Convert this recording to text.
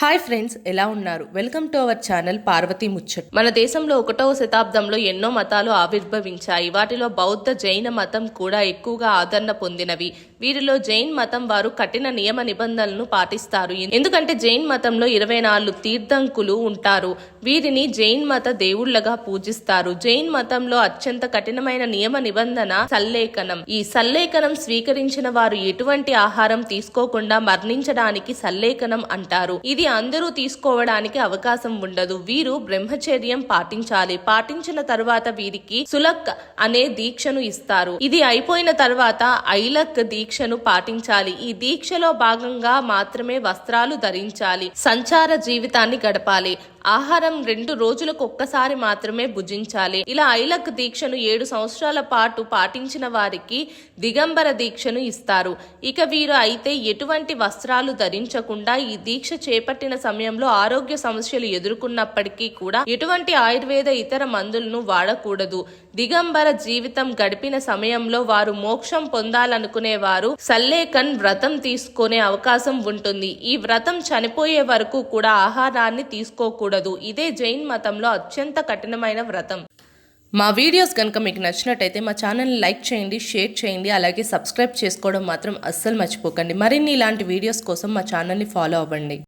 Hi friends, ఎలా ఉన్నారు? Welcome to our channel Parvati Muchchat. మన దేశంలో 1వ శతాబ్దంలో ఎన్నో మతాలు ఆవిర్భవించాయి. వాటిలో బౌద్ధ, జైన మతం కూడా ఎక్కువగా ఆదరణ పొందినవి. వీరిలో జైన్ మతం వారు కఠిన నియమ నిబంధనలను పాటిస్తారు. ఎందుకంటే జైన్ మతంలో 24 తీర్థంకులు ఉంటారు. వీరిని జైన్ మత దేవుళ్లగా పూజిస్తారు. జైన్ మతంలో అత్యంత కఠినమైన నియమ నిబంధన సల్లేఖనం. ఈ సల్లేఖనం స్వీకరించిన వారు ఎటువంటి ఆహారం తీసుకోకుండా మరణించడానికి సల్లేఖనం అంటారు. ఇది అందరూ తీసుకోవడానికి అవకాశం ఉండదు. వీరు బ్రహ్మచర్యం పాటించాలి. పాటించిన తర్వాత వీరికి సులక్ అనే దీక్షను ఇస్తారు. ఇది అయిపోయిన తర్వాత ఐలక్ దీక్షను పాటించాలి. ఈ దీక్షలో భాగంగా మాత్రమే వస్త్రాలు ధరించాలి. సంచార జీవితాన్ని గడపాలి. ఆహారం 2 రోజులకు ఒక్కసారి మాత్రమే భుజించాలి. ఇలా ఐలక్ దీక్షను 7 సంవత్సరాల పాటు పాటించిన వారికి దిగంబర దీక్షను ఇస్తారు. ఇక వీరు అయితే ఎటువంటి వస్త్రాలు ధరించకుండా ఈ దీక్ష చేపట్టిన సమయంలో ఆరోగ్య సమస్యలు ఎదుర్కొన్నప్పటికీ కూడా ఎటువంటి ఆయుర్వేద ఇతర మందులను వాడకూడదు. దిగంబర జీవితం గడిపిన సమయంలో వారు మోక్షం పొందాలనుకునేవారు సల్లేఖన్ వ్రతం తీసుకునే అవకాశం ఉంటుంది. ఈ వ్రతం చనిపోయే వరకు కూడా ఆహారాన్ని తీసుకోకూడదు. ఇదే జైన్ మతంలో అత్యంత కఠినమైన వ్రతం. మా వీడియోస్ కనుక మీకు నచ్చినట్టయితే మా ఛానల్ని లైక్ చేయండి, షేర్ చేయండి, అలాగే సబ్స్క్రైబ్ చేసుకోవడం మాత్రం అస్సలు మర్చిపోకండి. మరిన్ని ఇలాంటి వీడియోస్ కోసం మా ఛానల్ని ఫాలో అవ్వండి.